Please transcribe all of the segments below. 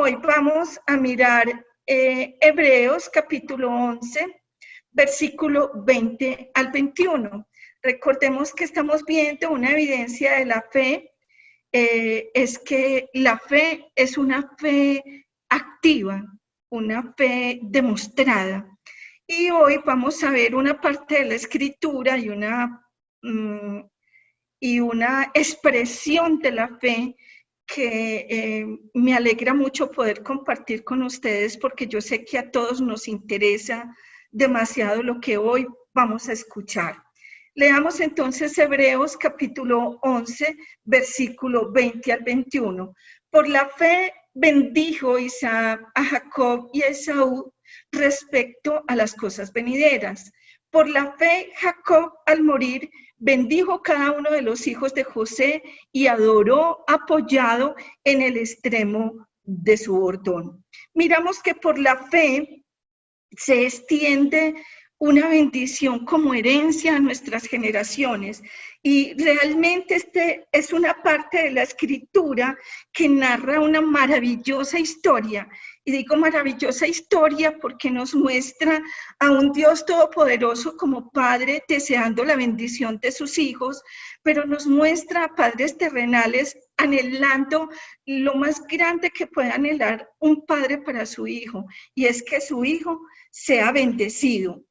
hoy vamos a mirar Hebreos capítulo 11, versículo 20 al 21. Recordemos que estamos viendo una evidencia de la fe, es que la fe es una fe activa, una fe demostrada. Y hoy vamos a ver una parte de la escritura y una expresión de la fe que me alegra mucho poder compartir con ustedes, porque yo sé que a todos nos interesa demasiado lo que hoy vamos a escuchar. Leamos entonces Hebreos capítulo 11, versículo 20 al 21. Por la fe bendijo Isaac a Jacob y a Esaú respecto a las cosas venideras. Por la fe Jacob al morir bendijo cada uno de los hijos de José y adoró apoyado en el extremo de su bordón. Miramos que por la fe se extiende una bendición como herencia a nuestras generaciones. Y realmente este es una parte de la escritura que narra una maravillosa historia. Y digo maravillosa historia porque nos muestra a un Dios todopoderoso como Padre deseando la bendición de sus hijos, pero nos muestra a padres terrenales anhelando lo más grande que puede anhelar un padre para su hijo, y es que su hijo sea bendecido.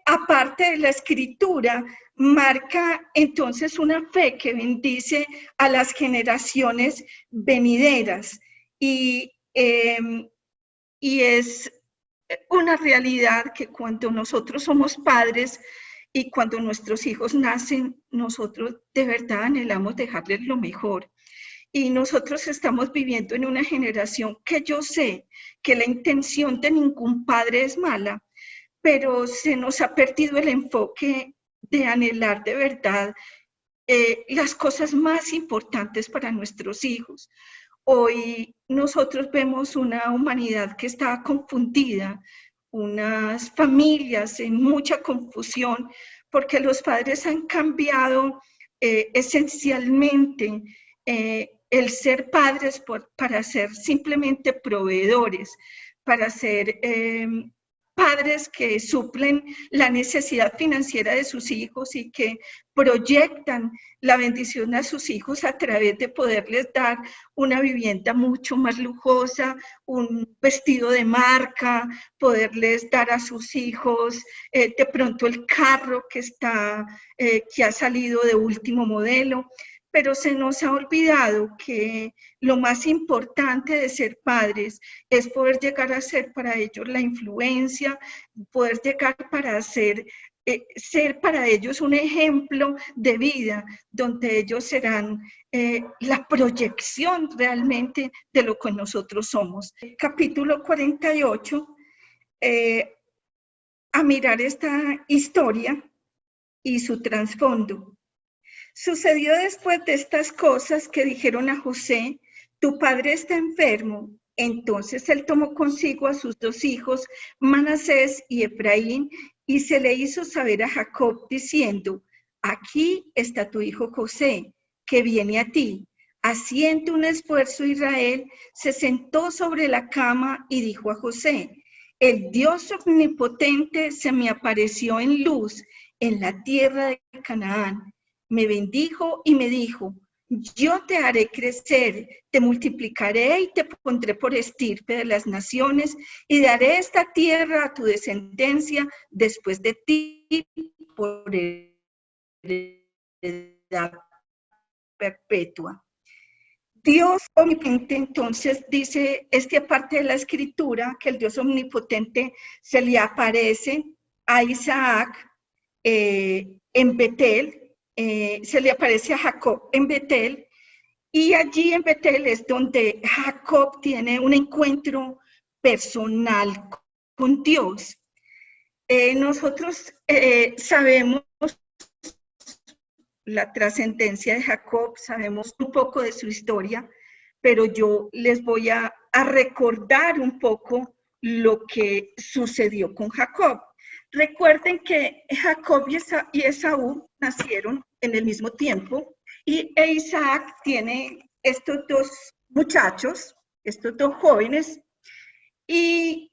Aparte de la escritura, marca entonces una fe que bendice a las generaciones venideras y es una realidad que cuando nosotros somos padres y cuando nuestros hijos nacen, nosotros de verdad anhelamos dejarles lo mejor. Y nosotros estamos viviendo en una generación que yo sé que la intención de ningún padre es mala, pero se nos ha perdido el enfoque de anhelar de verdad las cosas más importantes para nuestros hijos. Hoy nosotros vemos una humanidad que está confundida, unas familias en mucha confusión, porque los padres han cambiado esencialmente el ser padres para ser simplemente proveedores, para ser padres que suplen la necesidad financiera de sus hijos y que proyectan la bendición a sus hijos a través de poderles dar una vivienda mucho más lujosa, un vestido de marca, poderles dar a sus hijos de pronto el carro que ha salido de último modelo. Pero se nos ha olvidado que lo más importante de ser padres es poder llegar a ser para ellos la influencia, poder llegar para ser para ellos un ejemplo de vida, donde ellos serán la proyección realmente de lo que nosotros somos. Capítulo 48, a mirar esta historia y su trasfondo. Sucedió después de estas cosas que dijeron a José: tu padre está enfermo. Entonces él tomó consigo a sus dos hijos, Manasés y Efraín, y se le hizo saber a Jacob diciendo: aquí está tu hijo José, que viene a ti. Haciendo un esfuerzo, Israel se sentó sobre la cama y dijo a José: el Dios omnipotente se me apareció en luz en la tierra de Canaán. Me bendijo y me dijo: yo te haré crecer, te multiplicaré y te pondré por estirpe de las naciones y daré esta tierra a tu descendencia después de ti por heredad perpetua. Dios omnipotente, entonces dice esta parte de la escritura, que el Dios omnipotente se le aparece a Isaac en Betel, se le aparece a Jacob en Betel, y allí en Betel es donde Jacob tiene un encuentro personal con Dios. Nosotros sabemos la trascendencia de Jacob, sabemos un poco de su historia, pero yo les voy a recordar un poco lo que sucedió con Jacob. Recuerden que Jacob y Esaú nacieron en el mismo tiempo, y Isaac tiene estos dos muchachos, estos dos jóvenes. Y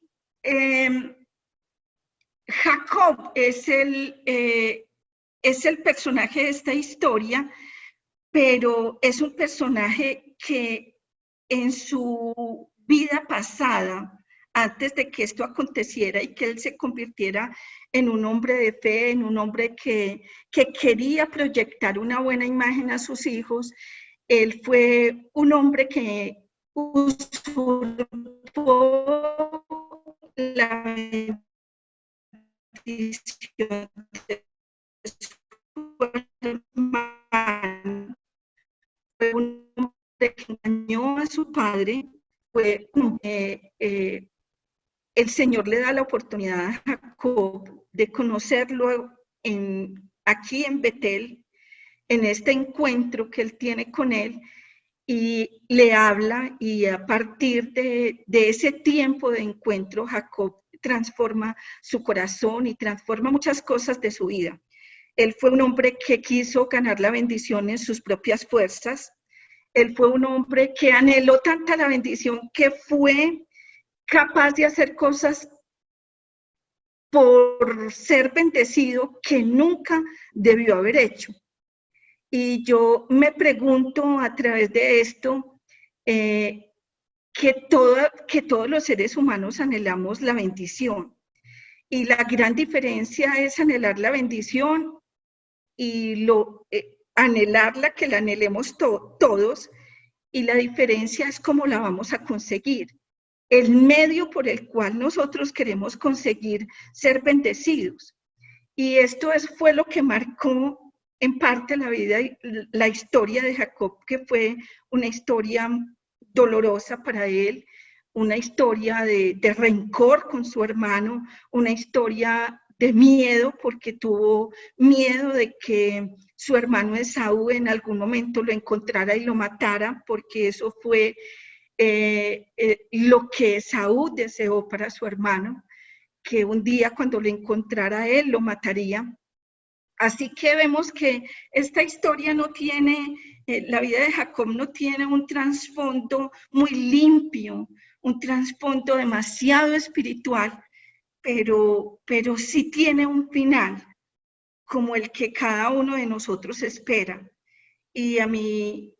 Jacob es el personaje de esta historia, pero es un personaje que en su vida pasada, antes de que esto aconteciera y que él se convirtiera en un hombre de fe, en un hombre que quería proyectar una buena imagen a sus hijos, él fue un hombre que usurpó la bendición de su hermano. Fue un hombre que engañó a su padre. El Señor le da la oportunidad a Jacob de conocerlo aquí en Betel, en este encuentro que él tiene con él, y le habla, y a partir de ese tiempo de encuentro, Jacob transforma su corazón y transforma muchas cosas de su vida. Él fue un hombre que quiso ganar la bendición en sus propias fuerzas. Él fue un hombre que anheló tanta la bendición que fue capaz de hacer cosas por ser bendecido que nunca debió haber hecho. Y yo me pregunto a través de esto que todos los seres humanos anhelamos la bendición. Y la gran diferencia es anhelar la bendición y anhelarla, que la anhelemos todos, y la diferencia es cómo la vamos a conseguir. El medio por el cual nosotros queremos conseguir ser bendecidos. Y esto fue lo que marcó en parte la vida, la historia de Jacob, que fue una historia dolorosa para él, una historia de rencor con su hermano, una historia de miedo, porque tuvo miedo de que su hermano Esaú en algún momento lo encontrara y lo matara, porque eso fue lo que Esaú deseó para su hermano, que un día cuando lo encontrara él lo mataría. Así que vemos que esta historia no tiene, la vida de Jacob no tiene un trasfondo muy limpio, un trasfondo demasiado espiritual, pero sí tiene un final, como el que cada uno de nosotros espera. Y a mí,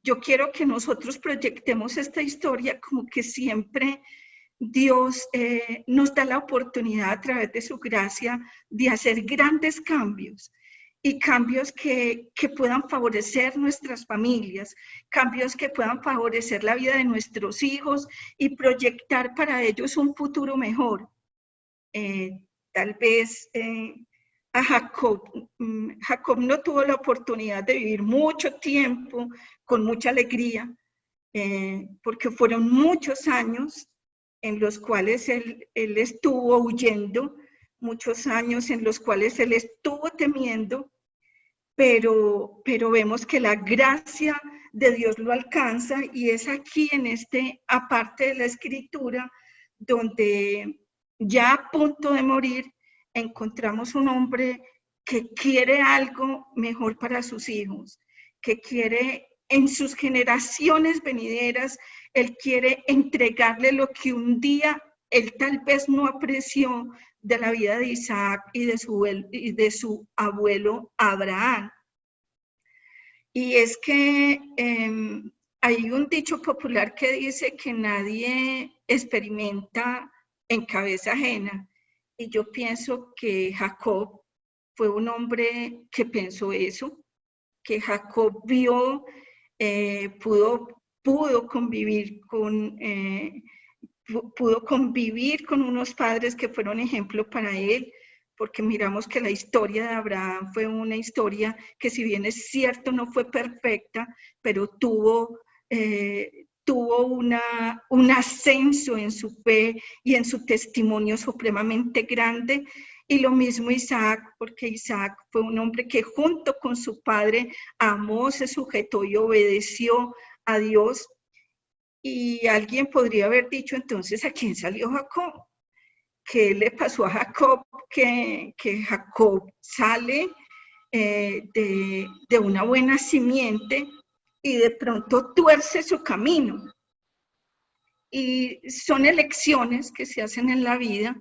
yo quiero que nosotros proyectemos esta historia como que siempre Dios nos da la oportunidad a través de su gracia de hacer grandes cambios, y cambios que puedan favorecer nuestras familias, cambios que puedan favorecer la vida de nuestros hijos y proyectar para ellos un futuro mejor. Tal vez a Jacob no tuvo la oportunidad de vivir mucho tiempo con mucha alegría, porque fueron muchos años en los cuales él estuvo huyendo, muchos años en los cuales él estuvo temiendo, pero vemos que la gracia de Dios lo alcanza, y es aquí en aparte de la escritura, donde ya a punto de morir, encontramos un hombre que quiere algo mejor para sus hijos, que quiere en sus generaciones venideras, él quiere entregarle lo que un día él tal vez no apreció de la vida de Isaac y de su abuelo Abraham. Y es que hay un dicho popular que dice que nadie experimenta en cabeza ajena. Y yo pienso que Jacob fue un hombre que pensó eso, que Jacob vio, pudo convivir con unos padres que fueron ejemplo para él, porque miramos que la historia de Abraham fue una historia que, si bien es cierto no fue perfecta, pero tuvo un ascenso en su fe y en su testimonio supremamente grande. Y lo mismo Isaac, porque Isaac fue un hombre que junto con su padre amó, se sujetó y obedeció a Dios. Y alguien podría haber dicho, entonces, ¿a quién salió Jacob? ¿Qué le pasó a Jacob? Que Jacob sale de una buena simiente y de pronto tuerce su camino. y son elecciones que se hacen en la vida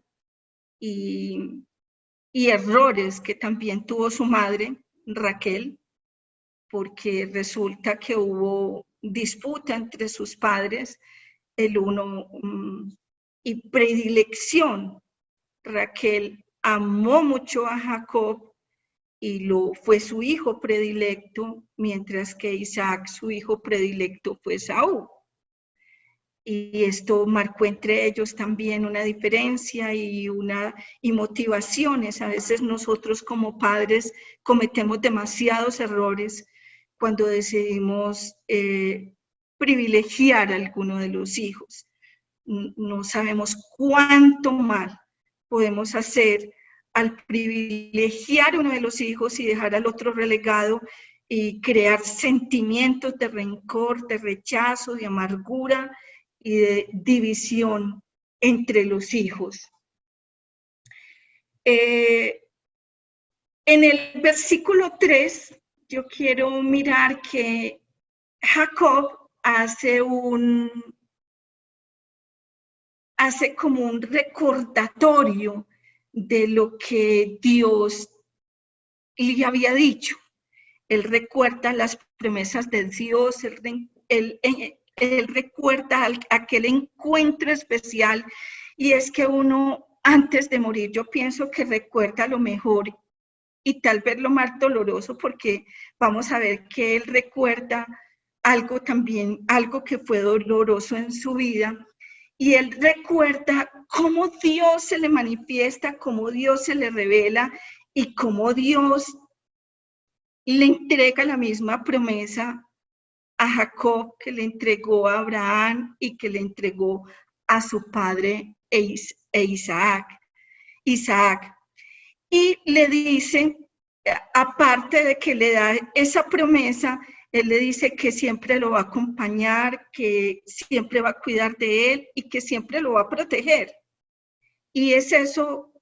y errores que también tuvo su madre, Raquel, porque resulta que hubo disputa entre sus padres, el uno y predilección. Raquel amó mucho a Jacob y fue su hijo predilecto, mientras que Isaac, su hijo predilecto, fue Saúl. Y esto marcó entre ellos también una diferencia y motivaciones. A veces nosotros como padres cometemos demasiados errores cuando decidimos privilegiar a alguno de los hijos. No sabemos cuánto mal podemos hacer al privilegiar uno de los hijos y dejar al otro relegado y crear sentimientos de rencor, de rechazo, de amargura y de división entre los hijos. En el versículo 3, yo quiero mirar que Jacob hace como un recordatorio de lo que Dios le había dicho. Él recuerda las promesas de Dios, él recuerda aquel encuentro especial, y es que uno antes de morir, yo pienso que recuerda lo mejor y tal vez lo más doloroso, porque vamos a ver que él recuerda algo también, algo que fue doloroso en su vida, y él recuerda cómo Dios se le manifiesta, cómo Dios se le revela y cómo Dios le entrega la misma promesa a Jacob que le entregó a Abraham y que le entregó a su padre Isaac. Y le dice, aparte de que le da esa promesa, él le dice que siempre lo va a acompañar, que siempre va a cuidar de él y que siempre lo va a proteger. Y es eso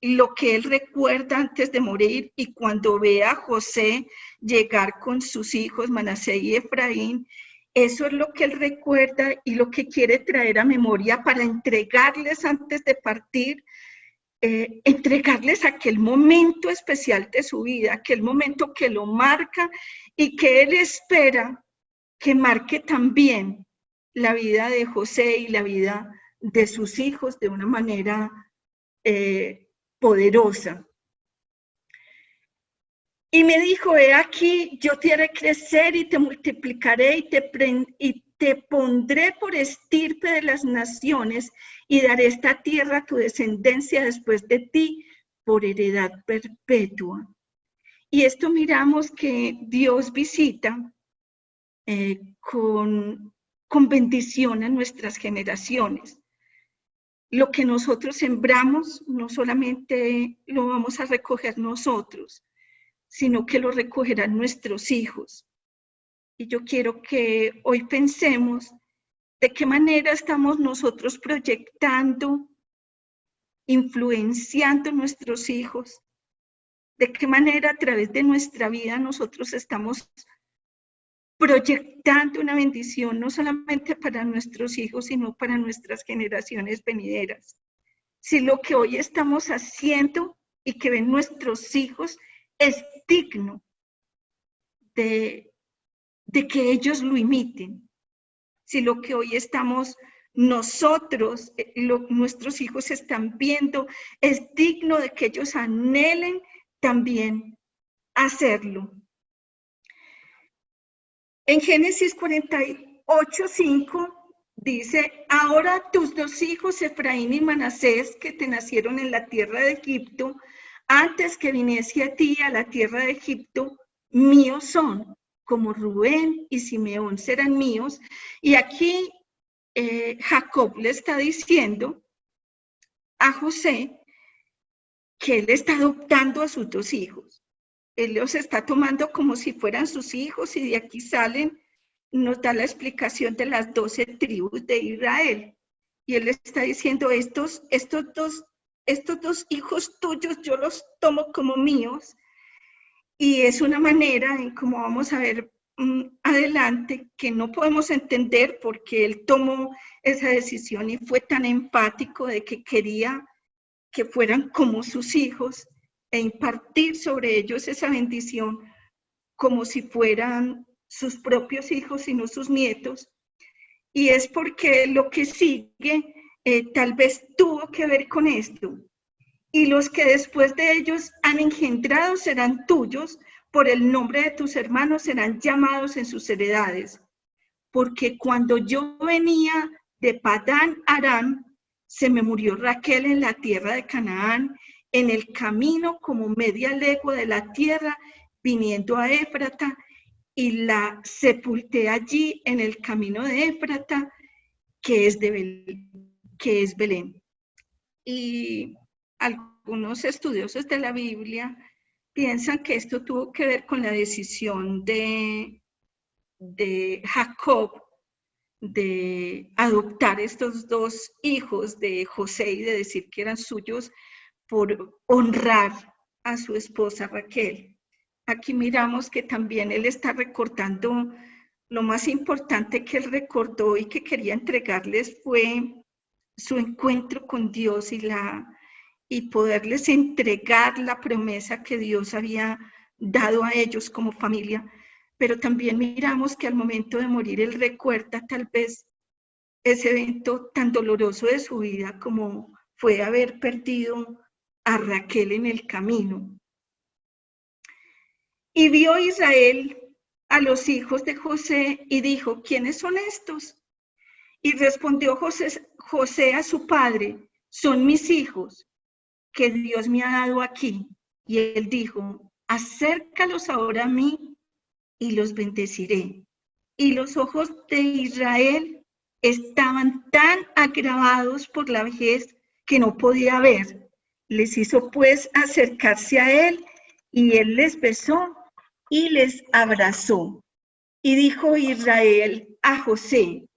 lo que él recuerda antes de morir, y cuando ve a José llegar con sus hijos Manasés y Efraín, eso es lo que él recuerda y lo que quiere traer a memoria para entregarles antes de partir, entregarles aquel momento especial de su vida, aquel momento que lo marca y que él espera que marque también la vida de José y la vida de sus hijos de una manera poderosa. Y me dijo, he aquí, yo te haré crecer y te multiplicaré y te pondré por estirpe de las naciones y daré esta tierra a tu descendencia después de ti por heredad perpetua. Y esto miramos que Dios visita con bendición a nuestras generaciones. Lo que nosotros sembramos no solamente lo vamos a recoger nosotros, sino que lo recogerán nuestros hijos. Y yo quiero que hoy pensemos de qué manera estamos nosotros proyectando, influenciando a nuestros hijos, de qué manera a través de nuestra vida nosotros estamos proyectando una bendición no solamente para nuestros hijos, sino para nuestras generaciones venideras. Si lo que hoy estamos haciendo y que ven nuestros hijos es digno de que ellos lo imiten. Si lo que hoy estamos nosotros, nuestros hijos están viendo, es digno de que ellos anhelen también hacerlo. En Génesis 48:5 dice, ahora tus dos hijos, Efraín y Manasés, que te nacieron en la tierra de Egipto, antes que viniese a ti a la tierra de Egipto, míos son, como Rubén y Simeón serán míos. Y aquí Jacob le está diciendo a José que él está adoptando a sus dos hijos. Él los está tomando como si fueran sus hijos, y de aquí salen, nos da la explicación de las 12 tribus de Israel. Y él está diciendo, estos dos hijos tuyos yo los tomo como míos, y es una manera en cómo vamos a ver adelante que no podemos entender porque él tomó esa decisión y fue tan empático de que quería que fueran como sus hijos e impartir sobre ellos esa bendición como si fueran sus propios hijos y no sus nietos. Y es porque lo que sigue tal vez tuvo que ver con esto. Y los que después de ellos han engendrado serán tuyos, por el nombre de tus hermanos serán llamados en sus heredades. Porque cuando yo venía de Padán Aram, se me murió Raquel en la tierra de Canaán, en el camino como media legua de la tierra, viniendo a Éfrata, y la sepulté allí en el camino de Éfrata, que es Belén. Y algunos estudiosos de la Biblia piensan que esto tuvo que ver con la decisión de Jacob de adoptar estos dos hijos de José y de decir que eran suyos por honrar a su esposa Raquel. Aquí miramos que también él está recordando lo más importante que él recordó y que quería entregarles fue su encuentro con Dios y poderles entregar la promesa que Dios había dado a ellos como familia. Pero también miramos que al momento de morir él recuerda tal vez ese evento tan doloroso de su vida como fue haber perdido a Raquel en el camino. Y vio Israel a los hijos de José y dijo, ¿quiénes son estos? Y respondió José a su padre, son mis hijos que Dios me ha dado aquí. Y él dijo, acércalos ahora a mí y los bendeciré. Y los ojos de Israel estaban tan agravados por la vejez que no podía ver. Les hizo pues acercarse a él y él les besó y les abrazó. Y dijo Israel a José,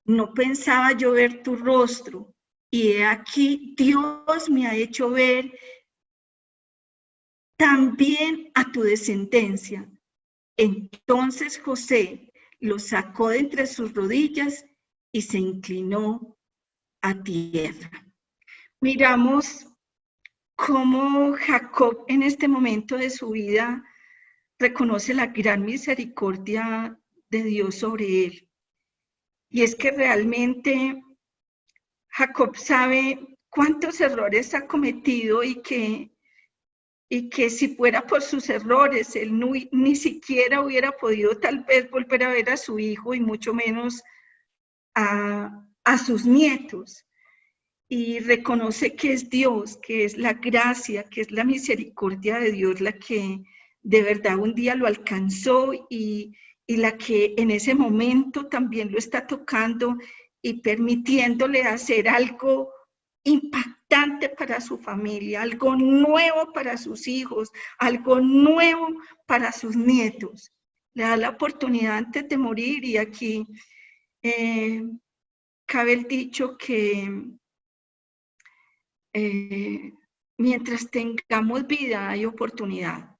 no pensaba yo ver tu rostro, y he aquí Dios me ha hecho ver también a tu descendencia. Entonces José lo sacó de entre sus rodillas y se inclinó a tierra. Miramos cómo Jacob en este momento de su vida reconoce la gran misericordia de Dios sobre él. Y es que realmente Jacob sabe cuántos errores ha cometido y que si fuera por sus errores, él ni siquiera hubiera podido tal vez volver a ver a su hijo y mucho menos a sus nietos. Y reconoce que es Dios, que es la gracia, que es la misericordia de Dios la que de verdad un día lo alcanzó y la que en ese momento también lo está tocando y permitiéndole hacer algo impactante para su familia, algo nuevo para sus hijos, algo nuevo para sus nietos. Le da la oportunidad antes de morir y aquí cabe el dicho que mientras tengamos vida hay oportunidad,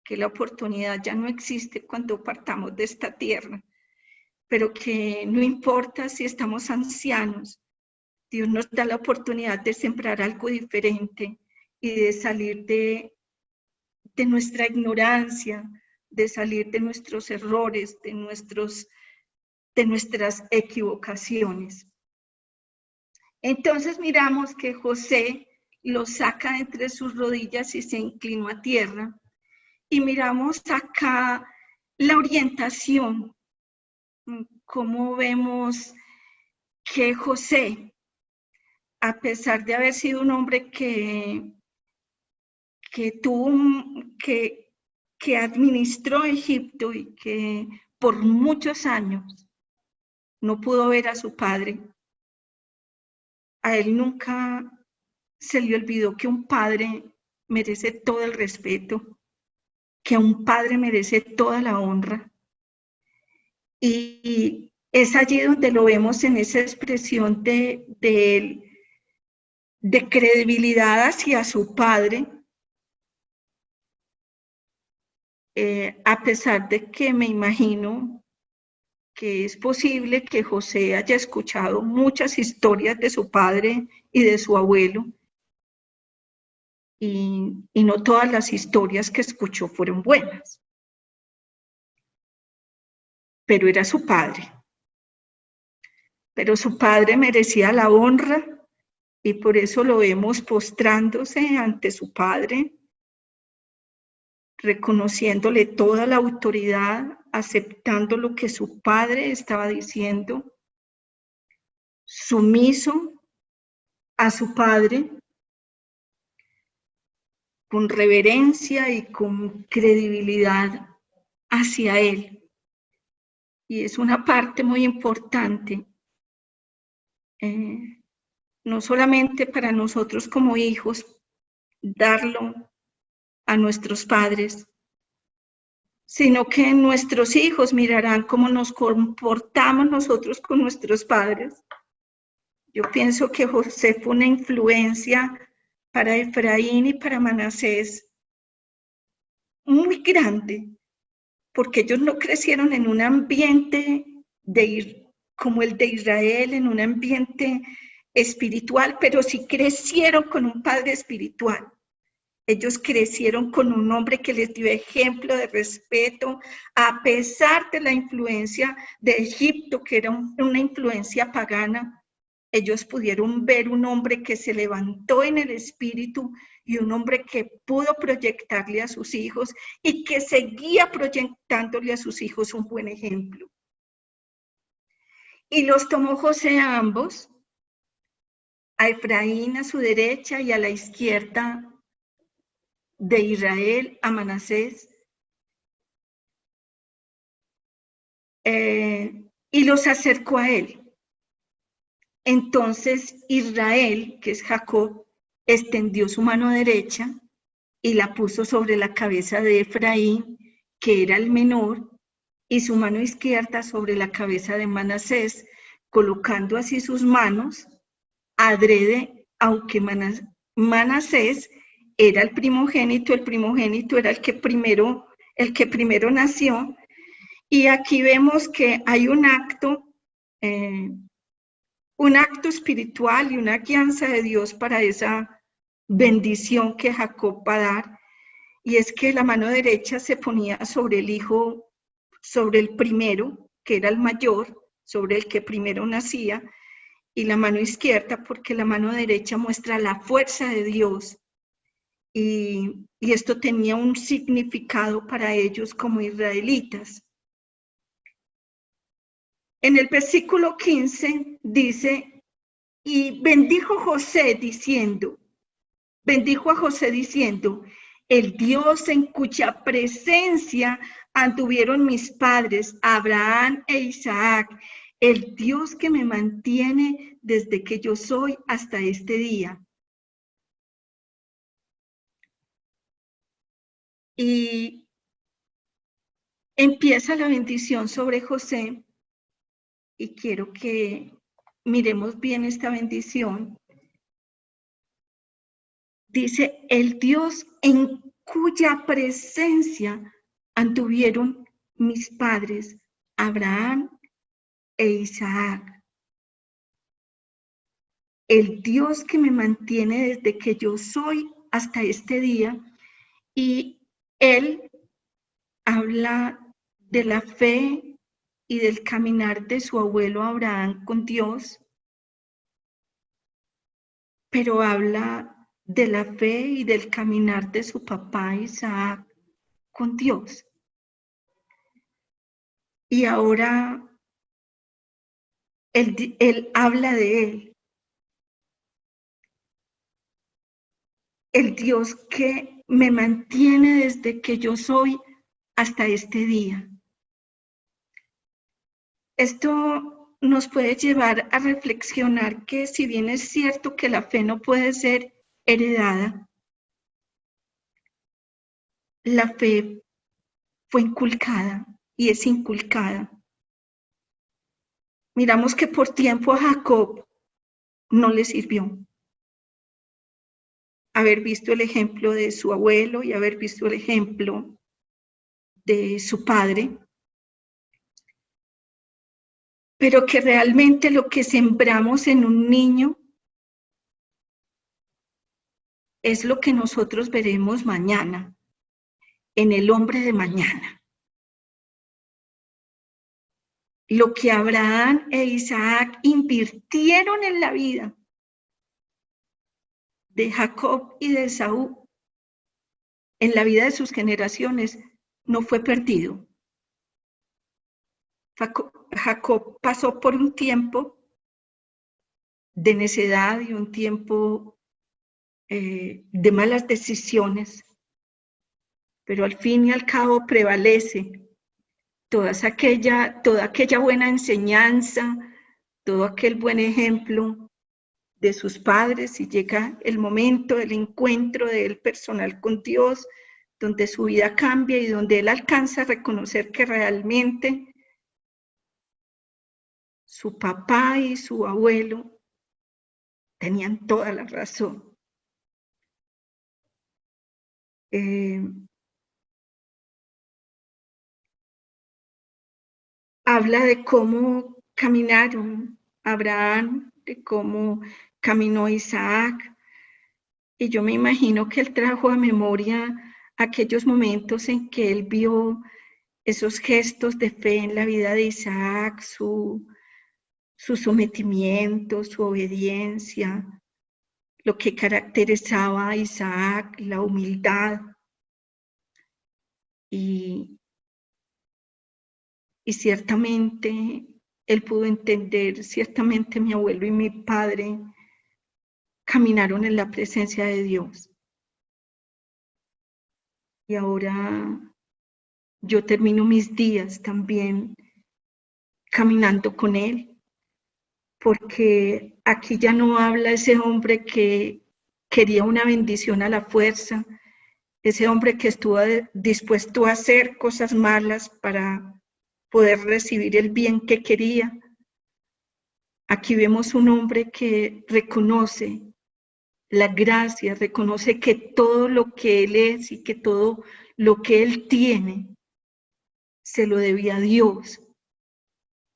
que la oportunidad ya no existe cuando partamos de esta tierra, pero que no importa si estamos ancianos, Dios nos da la oportunidad de sembrar algo diferente y de salir de nuestra ignorancia, de salir de nuestros errores, de nuestras equivocaciones. Entonces miramos que José lo saca entre sus rodillas y se inclinó a tierra. Y miramos acá la orientación, cómo vemos que José, a pesar de haber sido un hombre que administró Egipto y que por muchos años no pudo ver a su padre, a él nunca se le olvidó que un padre merece todo el respeto, que un padre merece toda la honra. Y es allí donde lo vemos en esa expresión de credibilidad hacia su padre, a pesar de que me imagino que es posible que José haya escuchado muchas historias de su padre y de su abuelo, y no todas las historias que escuchó fueron buenas, pero era su padre. Pero su padre merecía la honra y por eso lo vemos postrándose ante su padre, reconociéndole toda la autoridad, aceptando lo que su padre estaba diciendo, sumiso a su padre, con reverencia y con credibilidad hacia él. Y es una parte muy importante, no solamente para nosotros como hijos, darlo a nuestros padres, sino que nuestros hijos mirarán cómo nos comportamos nosotros con nuestros padres. Yo pienso que José fue una influencia para Efraín y para Manasés muy grande, porque ellos no crecieron en un ambiente como el de Israel, en un ambiente espiritual, pero sí crecieron con un padre espiritual. Ellos crecieron con un hombre que les dio ejemplo de respeto, a pesar de la influencia de Egipto, que era una influencia pagana. Ellos pudieron ver un hombre que se levantó en el espíritu y un hombre que pudo proyectarle a sus hijos y que seguía proyectándole a sus hijos un buen ejemplo. Y los tomó José a ambos, a Efraín a su derecha y a la izquierda de Israel, a Manasés, y los acercó a él. Entonces Israel, que es Jacob, extendió su mano derecha y la puso sobre la cabeza de Efraín, que era el menor, y su mano izquierda sobre la cabeza de Manasés, colocando así sus manos adrede, aunque Manasés era el primogénito era el que primero nació, y aquí vemos que hay un acto espiritual y una guianza de Dios para esa bendición que Jacob va a dar, y es que la mano derecha se ponía sobre el hijo, sobre el primero, que era el mayor, sobre el que primero nacía, y la mano izquierda, porque la mano derecha muestra la fuerza de Dios, y esto tenía un significado para ellos como israelitas. En el versículo 15 dice, y bendijo a José diciendo, el Dios en cuya presencia anduvieron mis padres, Abraham e Isaac, el Dios que me mantiene desde que yo soy hasta este día. Y empieza la bendición sobre José, y quiero que miremos bien esta bendición. Dice, el Dios en cuya presencia anduvieron mis padres, Abraham e Isaac. El Dios que me mantiene desde que yo soy hasta este día. Y él habla de la fe y del caminar de su abuelo Abraham con Dios, pero habla de la fe y del caminar de su papá Isaac con Dios. Y ahora él habla de él, el Dios que me mantiene desde que yo soy hasta este día. Esto nos puede llevar a reflexionar que si bien es cierto que la fe no puede ser heredada, la fe fue inculcada y es inculcada. Miramos que por tiempo a Jacob no le sirvió haber visto el ejemplo de su abuelo y haber visto el ejemplo de su padre, pero que realmente lo que sembramos en un niño es lo que nosotros veremos mañana, en el hombre de mañana. Lo que Abraham e Isaac invirtieron en la vida de Jacob y de Esaú, en la vida de sus generaciones, no fue perdido. Jacob pasó por un tiempo de necedad y un tiempo de malas decisiones, pero al fin y al cabo prevalece toda aquella buena enseñanza, todo aquel buen ejemplo de sus padres, y llega el momento del encuentro de él personal con Dios, donde su vida cambia y donde él alcanza a reconocer que realmente su papá y su abuelo tenían toda la razón. Habla de cómo caminaron Abraham, de cómo caminó Isaac, y yo me imagino que él trajo a memoria aquellos momentos en que él vio esos gestos de fe en la vida de Isaac, su sometimiento, su obediencia, lo que caracterizaba a Isaac, la humildad. Y ciertamente él pudo entender, ciertamente mi abuelo y mi padre caminaron en la presencia de Dios. Y ahora yo termino mis días también caminando con él, porque aquí ya no habla ese hombre que quería una bendición a la fuerza, ese hombre que estuvo dispuesto a hacer cosas malas para poder recibir el bien que quería. Aquí vemos un hombre que reconoce la gracia, reconoce que todo lo que él es y que todo lo que él tiene se lo debía a Dios.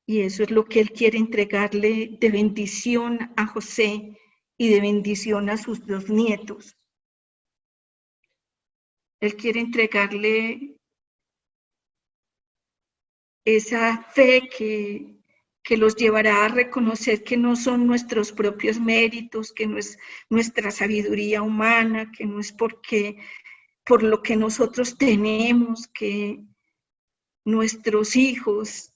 Y eso es lo que él quiere entregarle de bendición a José y de bendición a sus dos nietos. Él quiere entregarle esa fe que los llevará a reconocer que no son nuestros propios méritos, que no es nuestra sabiduría humana, que no es por lo que nosotros tenemos, que nuestros hijos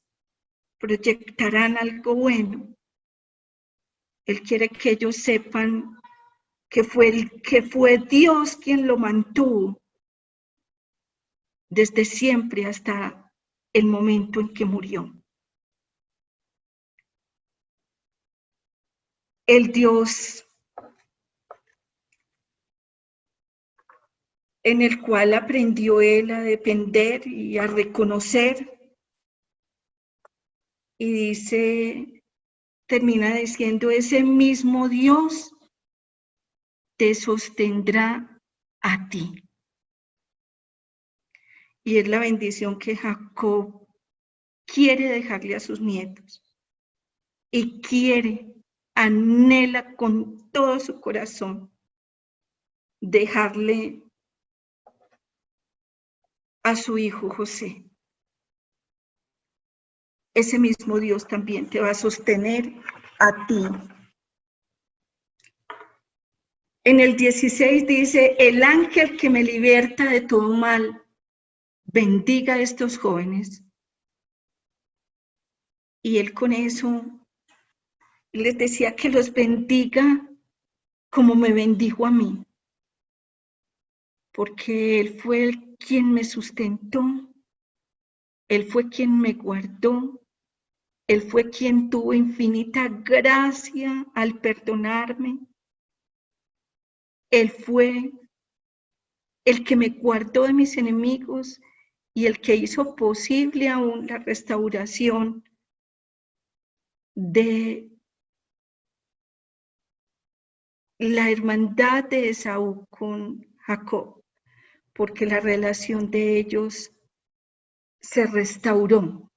proyectarán algo bueno. Él quiere que ellos sepan que fue Dios quien lo mantuvo desde siempre hasta el momento en que murió. El Dios en el cual aprendió él a depender y a reconocer, y termina diciendo, ese mismo Dios te sostendrá a ti. Y es la bendición que Jacob quiere dejarle a sus nietos, y anhela con todo su corazón dejarle a su hijo José. Ese mismo Dios también te va a sostener a ti. En el 16 dice, el ángel que me liberta de todo mal, bendiga a estos jóvenes. Y él con eso les decía que los bendiga como me bendijo a mí, porque él fue quien me sustentó, él fue quien me guardó, él fue quien tuvo infinita gracia al perdonarme, él fue el que me guardó de mis enemigos y el que hizo posible aún la restauración de la hermandad de Esaú con Jacob, porque la relación de ellos se restauró.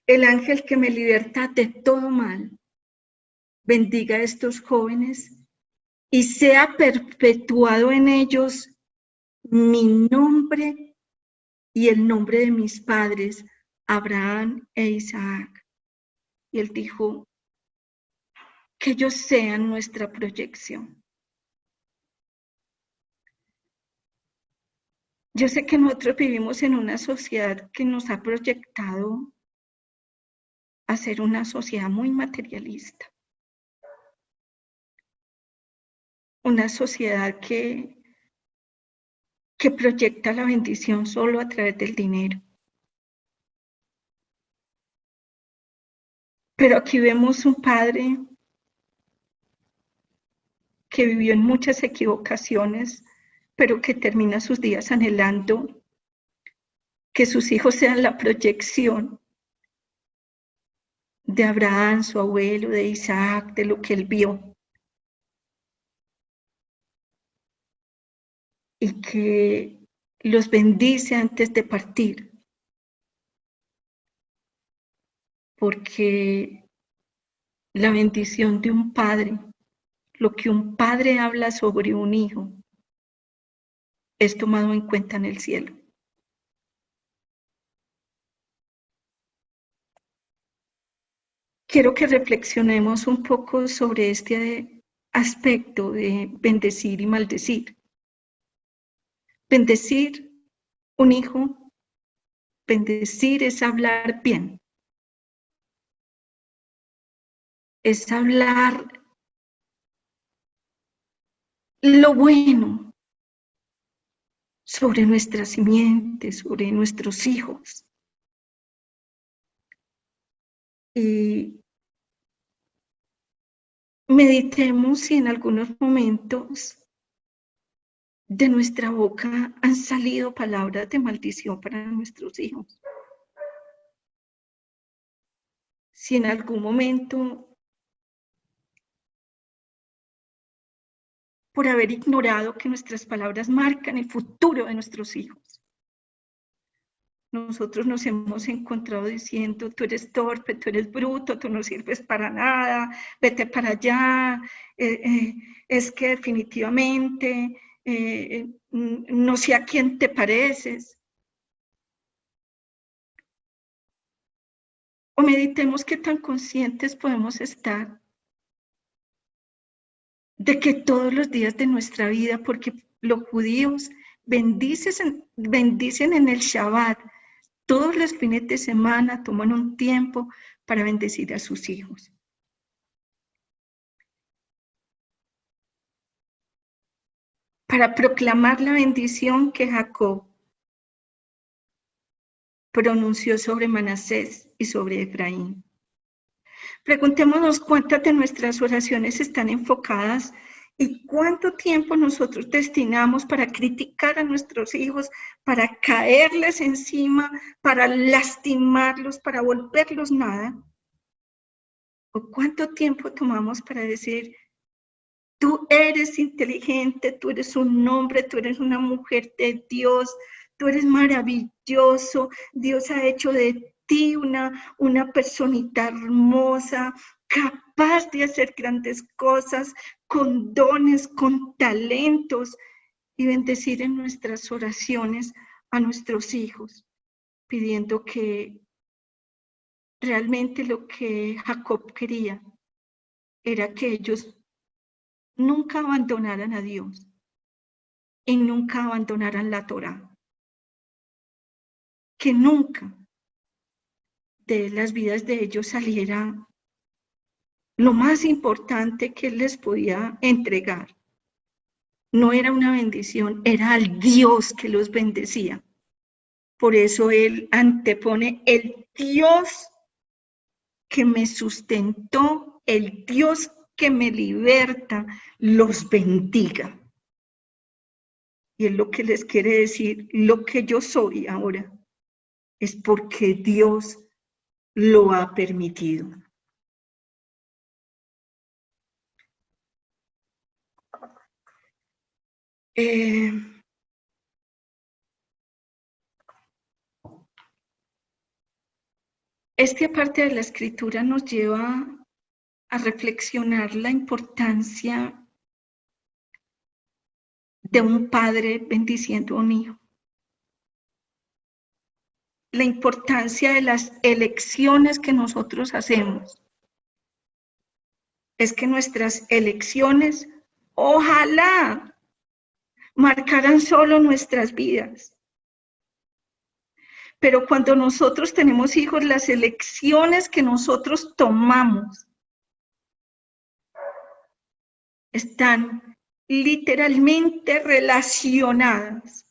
El ángel que me liberta de todo mal, bendiga a estos jóvenes y sea perpetuado en ellos mi nombre y el nombre de mis padres, Abraham e Isaac. Y él dijo, que ellos sean nuestra proyección. Yo sé que nosotros vivimos en una sociedad que nos ha proyectado a ser una sociedad muy materialista. Una sociedad que proyecta la bendición solo a través del dinero. Pero aquí vemos un padre que vivió en muchas equivocaciones, pero que termina sus días anhelando que sus hijos sean la proyección de Abraham, su abuelo, de Isaac, de lo que él vio. Y que los bendice antes de partir. Porque la bendición de un padre, lo que un padre habla sobre un hijo, es tomado en cuenta en el cielo. Quiero que reflexionemos un poco sobre este aspecto de bendecir y maldecir. Bendecir un hijo, bendecir es hablar bien, es hablar lo bueno sobre nuestra simiente, sobre nuestros hijos. Y meditemos si en algunos momentos de nuestra boca han salido palabras de maldición para nuestros hijos. Si en algún momento, por haber ignorado que nuestras palabras marcan el futuro de nuestros hijos, nosotros nos hemos encontrado diciendo, tú eres torpe, tú eres bruto, tú no sirves para nada, vete para allá, es que definitivamente no sé a quién te pareces. O meditemos qué tan conscientes podemos estar de que todos los días de nuestra vida, porque los judíos bendicen en el Shabbat, todos los fines de semana toman un tiempo para bendecir a sus hijos. Para proclamar la bendición que Jacob pronunció sobre Manasés y sobre Efraín. Preguntémonos cuántas de nuestras oraciones están enfocadas y cuánto tiempo nosotros destinamos para criticar a nuestros hijos, para caerles encima, para lastimarlos, para volverlos nada. ¿O cuánto tiempo tomamos para decir, tú eres inteligente, tú eres un hombre, tú eres una mujer de Dios, tú eres maravilloso, Dios ha hecho de ti una personita hermosa, capaz de hacer grandes cosas, con dones, con talentos, y bendecir en nuestras oraciones a nuestros hijos, pidiendo que realmente lo que Jacob quería era que ellos nunca abandonaran a Dios y nunca abandonaran la Torá. Que nunca de las vidas de ellos saliera lo más importante que Él les podía entregar. No era una bendición, era al Dios que los bendecía. Por eso Él antepone el Dios que me sustentó, el Dios que me liberta, los bendiga. Y es lo que les quiere decir, lo que yo soy ahora es porque Dios lo ha permitido. Esta parte de la escritura nos lleva a reflexionar la importancia de un padre bendiciendo a un hijo. La importancia de las elecciones que nosotros hacemos. Es que nuestras elecciones, ojalá, marcaran solo nuestras vidas. Pero cuando nosotros tenemos hijos, las elecciones que nosotros tomamos están literalmente relacionadas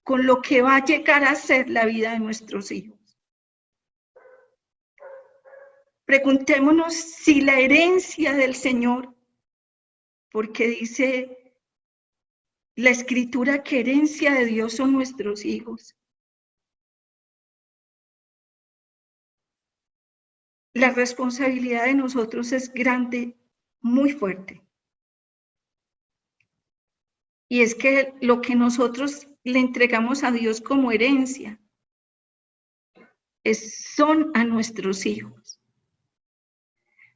con lo que va a llegar a ser la vida de nuestros hijos. Preguntémonos si la herencia del Señor, porque dice la Escritura que herencia de Dios son nuestros hijos. La responsabilidad de nosotros es grande, muy fuerte. Y es que lo que nosotros le entregamos a Dios como herencia son a nuestros hijos.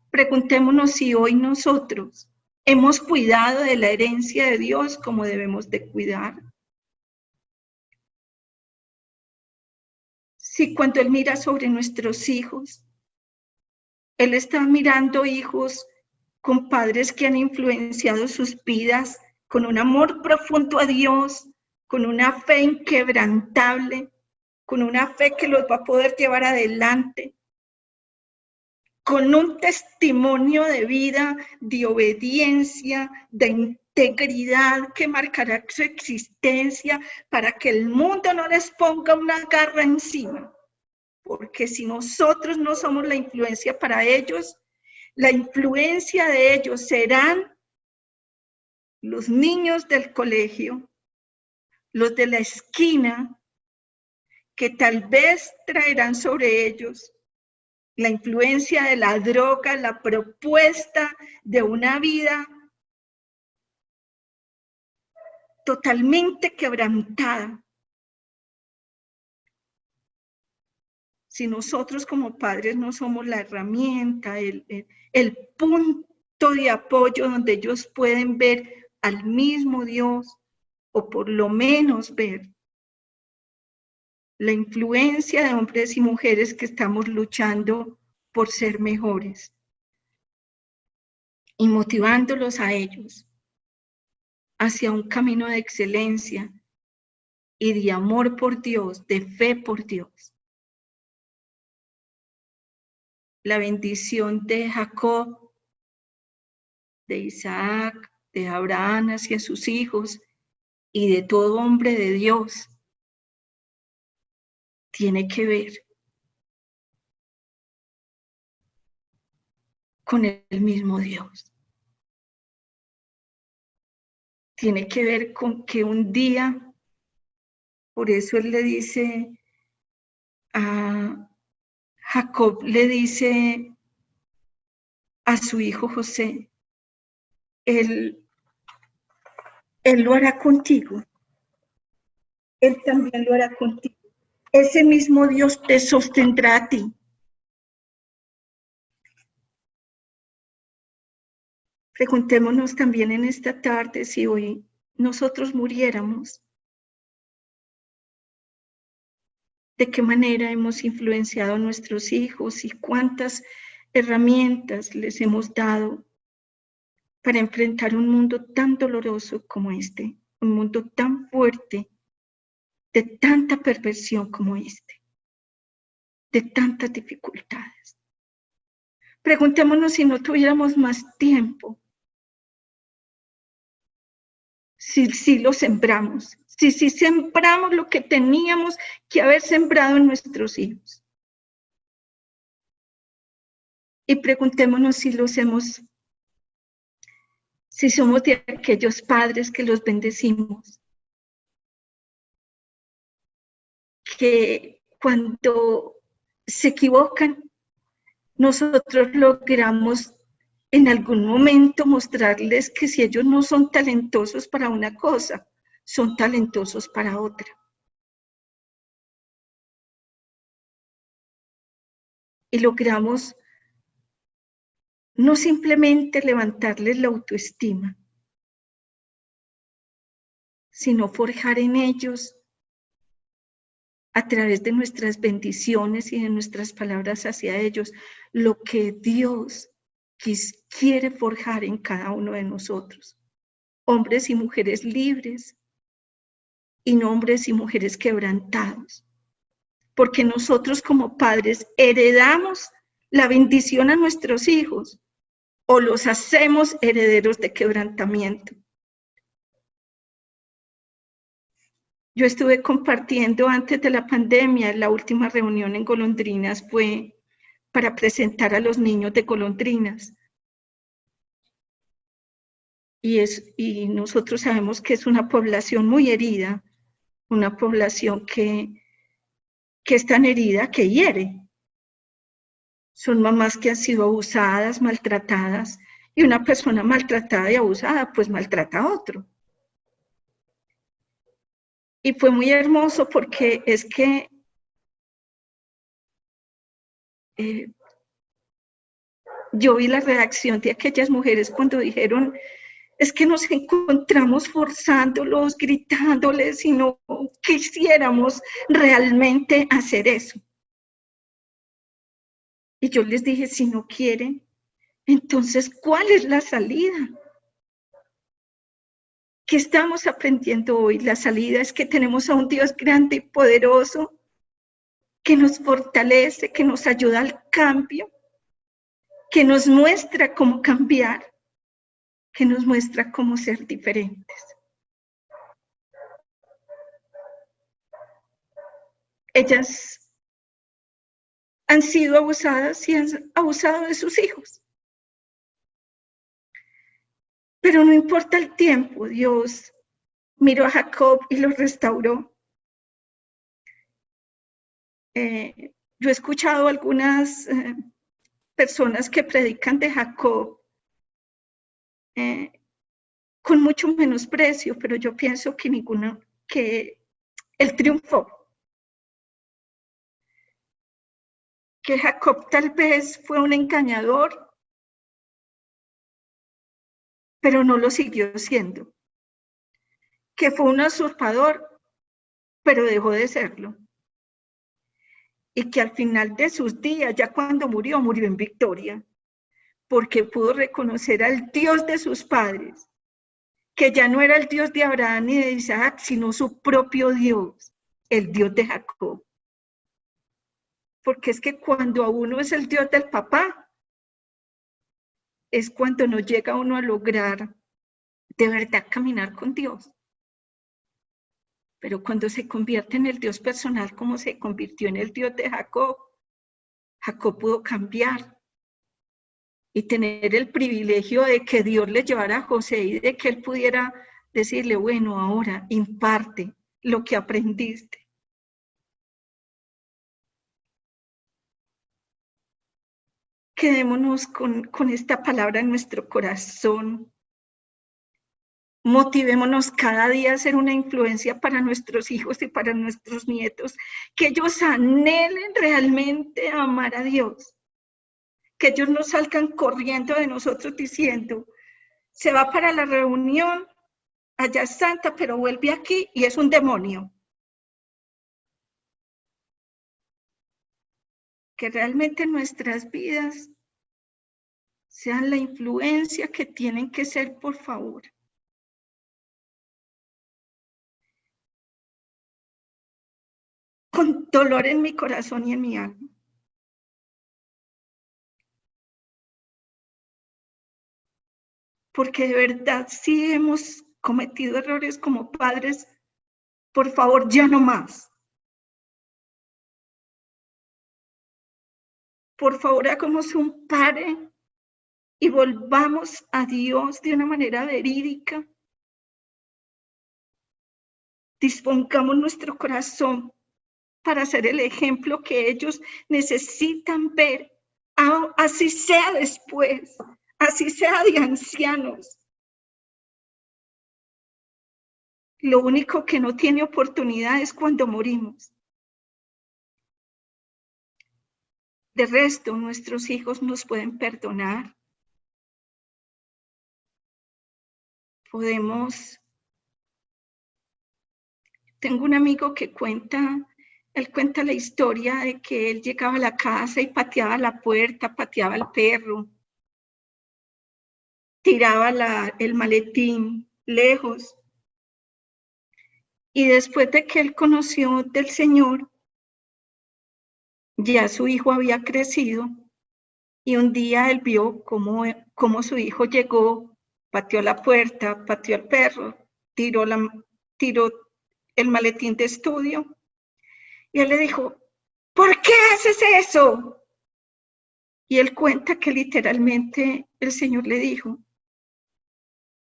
Preguntémonos si hoy nosotros hemos cuidado de la herencia de Dios como debemos de cuidar. Si cuando Él mira sobre nuestros hijos, Él está mirando hijos con padres que han influenciado sus vidas, con un amor profundo a Dios, con una fe inquebrantable, con una fe que los va a poder llevar adelante, con un testimonio de vida, de obediencia, de integridad que marcará su existencia para que el mundo no les ponga una garra encima. Porque si nosotros no somos la influencia para ellos, la influencia de ellos serán los niños del colegio, los de la esquina, que tal vez traerán sobre ellos la influencia de la droga, la propuesta de una vida totalmente quebrantada. Si nosotros como padres no somos la herramienta, el punto de apoyo donde ellos pueden ver al mismo Dios, o por lo menos ver la influencia de hombres y mujeres que estamos luchando por ser mejores y motivándolos a ellos hacia un camino de excelencia y de amor por Dios, de fe por Dios. La bendición de Jacob, de Isaac, de Abraham hacia sus hijos y de todo hombre de Dios tiene que ver con el mismo Dios. Tiene que ver con que un día, por eso él le dice a Jacob, le dice a su hijo José, él lo hará contigo, Él también lo hará contigo. Ese mismo Dios te sostendrá a ti. Preguntémonos también en esta tarde si hoy nosotros muriéramos, ¿de qué manera hemos influenciado a nuestros hijos y cuántas herramientas les hemos dado para enfrentar un mundo tan doloroso como este, un mundo tan fuerte, de tanta perversión como este, de tantas dificultades? Preguntémonos si no tuviéramos más tiempo, si lo sembramos, si sembramos lo que teníamos que haber sembrado en nuestros hijos. Y preguntémonos si somos de aquellos padres que los bendecimos, que cuando se equivocan, nosotros logramos en algún momento mostrarles que si ellos no son talentosos para una cosa, son talentosos para otra. Y logramos no simplemente levantarles la autoestima, sino forjar en ellos, a través de nuestras bendiciones y de nuestras palabras hacia ellos, lo que Dios quiere forjar en cada uno de nosotros. Hombres y mujeres libres y no hombres y mujeres quebrantados. Porque nosotros como padres heredamos la bendición a nuestros hijos o los hacemos herederos de quebrantamiento. Yo estuve compartiendo antes de la pandemia, la última reunión en Golondrinas fue para presentar a los niños de Golondrinas. Y nosotros sabemos que es una población muy herida, una población que es tan herida que hiere. Son mamás que han sido abusadas, maltratadas, y una persona maltratada y abusada, pues maltrata a otro. Y fue muy hermoso porque es que yo vi la reacción de aquellas mujeres cuando dijeron, es que nos encontramos forzándolos, gritándoles y no quisiéramos realmente hacer eso. Y yo les dije, si no quieren, entonces, ¿cuál es la salida? ¿Qué estamos aprendiendo hoy? La salida es que tenemos a un Dios grande y poderoso que nos fortalece, que nos ayuda al cambio, que nos muestra cómo cambiar, que nos muestra cómo ser diferentes. Ellas han sido abusadas y han abusado de sus hijos. Pero no importa el tiempo, Dios miró a Jacob y lo restauró. Yo he escuchado algunas personas que predican de Jacob con mucho menosprecio, pero yo pienso que ninguno, que él triunfó. Que Jacob tal vez fue un engañador, pero no lo siguió siendo. Que fue un usurpador, pero dejó de serlo. Y que al final de sus días, ya cuando murió, murió en victoria, porque pudo reconocer al Dios de sus padres, que ya no era el Dios de Abraham ni de Isaac, sino su propio Dios, el Dios de Jacob. Porque es que cuando a uno es el Dios del papá, es cuando no llega uno a lograr de verdad caminar con Dios. Pero cuando se convierte en el Dios personal, como se convirtió en el Dios de Jacob, Jacob pudo cambiar y tener el privilegio de que Dios le llevara a José y de que él pudiera decirle, bueno, ahora imparte lo que aprendiste. Quedémonos con esta palabra en nuestro corazón. Motivémonos cada día a ser una influencia para nuestros hijos y para nuestros nietos, que ellos anhelen realmente amar a Dios, que ellos no salgan corriendo de nosotros diciendo, se va para la reunión, allá es santa, pero vuelve aquí y es un demonio. Que realmente nuestras vidas sean la influencia que tienen que ser, por favor. Con dolor en mi corazón y en mi alma. Porque de verdad sí hemos cometido errores como padres, por favor, ya no más. Por favor, hagamos un pare y volvamos a Dios de una manera verídica. Dispongamos nuestro corazón para ser el ejemplo que ellos necesitan ver, así sea después, así sea de ancianos. Lo único que no tiene oportunidad es cuando morimos. De resto, nuestros hijos nos pueden perdonar. Tengo un amigo que él cuenta la historia de que él llegaba a la casa y pateaba la puerta, pateaba al perro, tiraba el maletín lejos. Y después de que él conoció del Señor, ya su hijo había crecido y un día él vio cómo su hijo llegó, pateó la puerta, pateó al perro, tiró el maletín de estudio y él le dijo, ¿por qué haces eso? Y él cuenta que literalmente el Señor le dijo,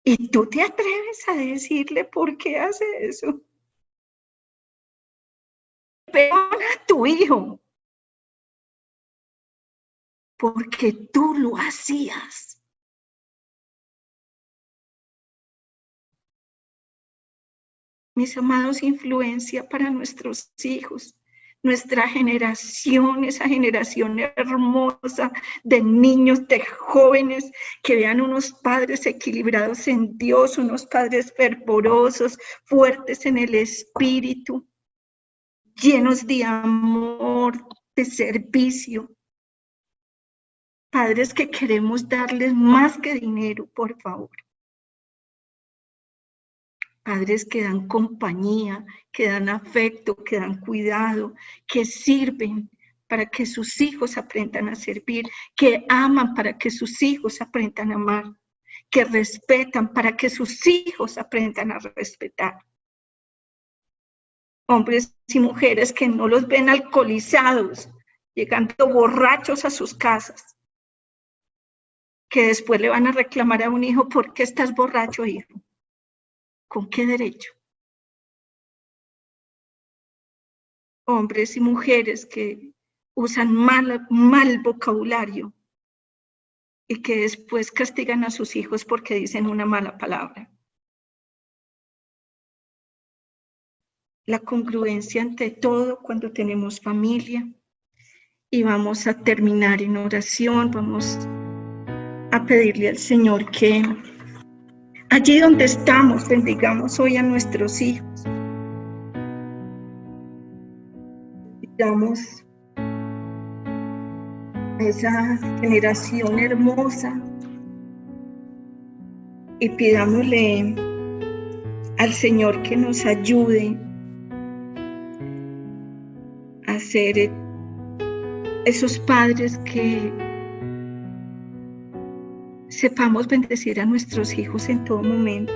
¿y tú te atreves a decirle por qué hace eso? Perdona a tu hijo, porque tú lo hacías. Mis amados, influencia para nuestros hijos, nuestra generación, esa generación hermosa de niños, de jóvenes, que vean unos padres equilibrados en Dios, unos padres fervorosos, fuertes en el espíritu, llenos de amor, de servicio. Padres que queremos darles más que dinero, por favor. Padres que dan compañía, que dan afecto, que dan cuidado, que sirven para que sus hijos aprendan a servir, que aman para que sus hijos aprendan a amar, que respetan para que sus hijos aprendan a respetar. Hombres y mujeres que no los ven alcoholizados, llegando borrachos a sus casas, que después le van a reclamar a un hijo, ¿por qué estás borracho, hijo? ¿Con qué derecho? Hombres y mujeres que usan mal vocabulario y que después castigan a sus hijos porque dicen una mala palabra. La congruencia ante todo cuando tenemos familia. Y vamos a terminar en oración, vamos a pedirle al Señor que allí donde estamos bendigamos hoy a nuestros hijos. Damos a esa generación hermosa y pidámosle al Señor que nos ayude a ser esos padres que sepamos bendecir a nuestros hijos en todo momento,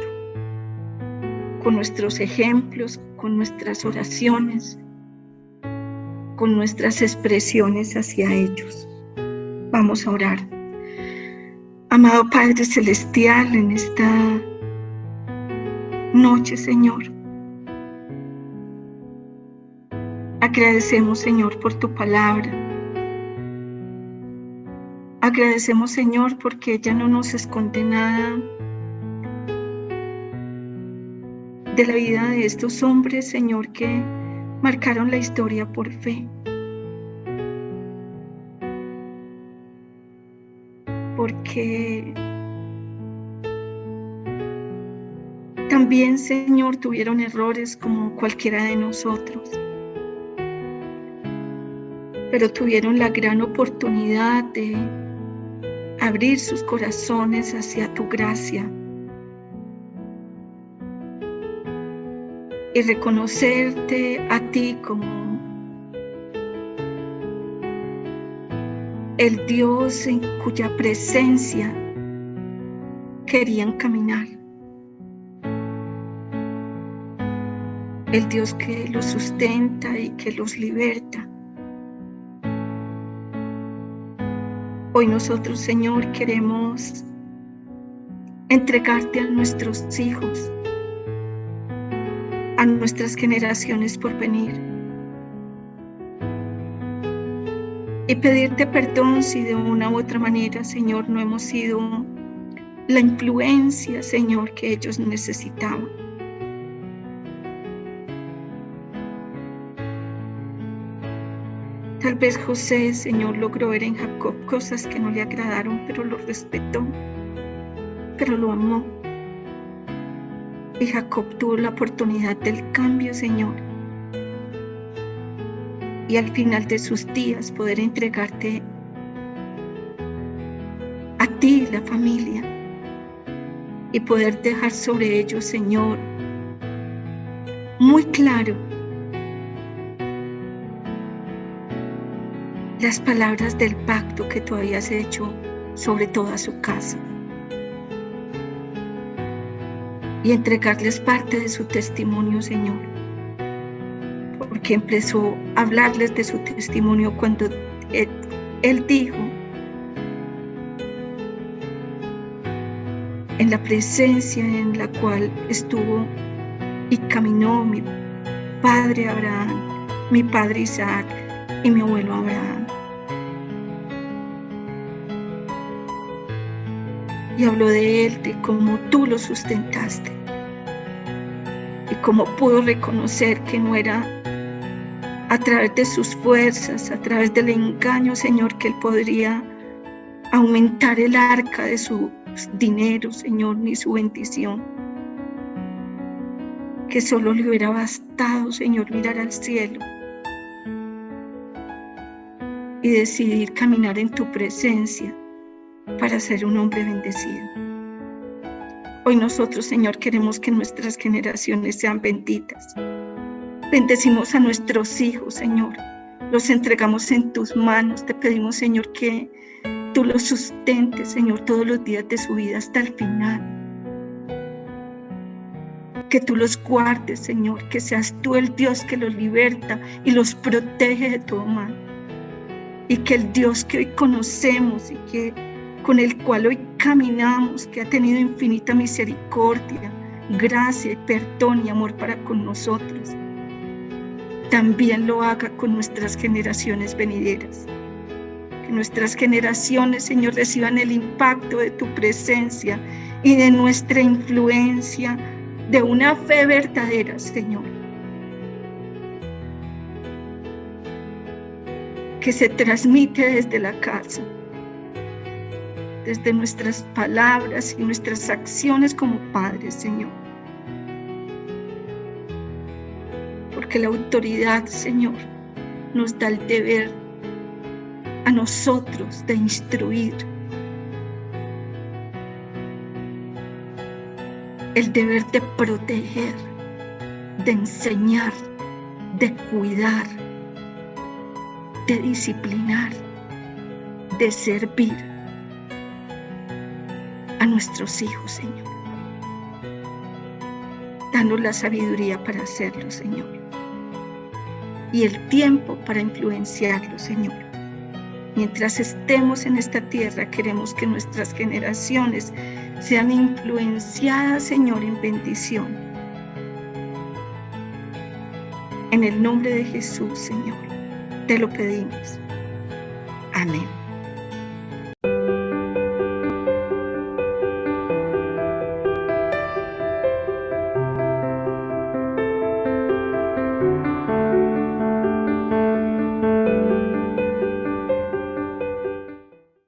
con nuestros ejemplos, con nuestras oraciones, con nuestras expresiones hacia ellos. Vamos a orar. Amado Padre Celestial, en esta noche, Señor, agradecemos, Señor, por tu palabra. Agradecemos, Señor, porque ella no nos esconde nada de la vida de estos hombres, Señor, que marcaron la historia por fe. Porque también, Señor, tuvieron errores como cualquiera de nosotros. Pero tuvieron la gran oportunidad de abrir sus corazones hacia tu gracia y reconocerte a ti como el Dios en cuya presencia querían caminar, el Dios que los sustenta y que los liberta. Hoy nosotros, Señor, queremos entregarte a nuestros hijos, a nuestras generaciones por venir. y pedirte perdón si de una u otra manera, Señor, no hemos sido la influencia, Señor, que ellos necesitaban. Tal vez José, Señor, logró ver en Jacob cosas que no le agradaron, pero lo respetó, pero lo amó. Y Jacob tuvo la oportunidad del cambio, Señor. Y al final de sus días poder entregarte a ti, la familia, y poder dejar sobre ellos, Señor, muy claro las palabras del pacto que tú habías hecho sobre toda su casa. Y entregarles parte de su testimonio, Señor. Porque empezó a hablarles de su testimonio cuando él dijo, en la presencia en la cual estuvo y caminó mi padre Abraham, mi padre Isaac y mi abuelo Abraham. Y habló de él, de cómo tú lo sustentaste. Y cómo pudo reconocer que no era a través de sus fuerzas, a través del engaño, Señor, que él podría aumentar el arca de su dinero, Señor, ni su bendición. Que solo le hubiera bastado, Señor, mirar al cielo y decidir caminar en tu presencia para ser un hombre bendecido. Hoy nosotros, Señor, queremos que nuestras generaciones sean benditas. Bendecimos a nuestros hijos, Señor. Los entregamos en tus manos. Te pedimos, Señor, que tú los sustentes, Señor, todos los días de su vida hasta el final. Que tú los guardes, Señor, que seas tú el Dios que los liberta y los protege de todo mal. Y que el Dios que hoy conocemos y que con el cual hoy caminamos, que ha tenido infinita misericordia, gracia y perdón y amor para con nosotros, también lo haga con nuestras generaciones venideras. Que nuestras generaciones, Señor, reciban el impacto de tu presencia y de nuestra influencia, de una fe verdadera, Señor, que se transmite desde la casa, desde nuestras palabras y nuestras acciones como padres, Señor. Porque la autoridad, Señor, nos da el deber a nosotros de instruir, el deber de proteger, de enseñar, de cuidar, de disciplinar, de servir a nuestros hijos, Señor. Danos la sabiduría para hacerlo, Señor, y el tiempo para influenciarlo, Señor. Mientras estemos en esta tierra, queremos que nuestras generaciones sean influenciadas, Señor, en bendición. En el nombre de Jesús, Señor, te lo pedimos. Amén.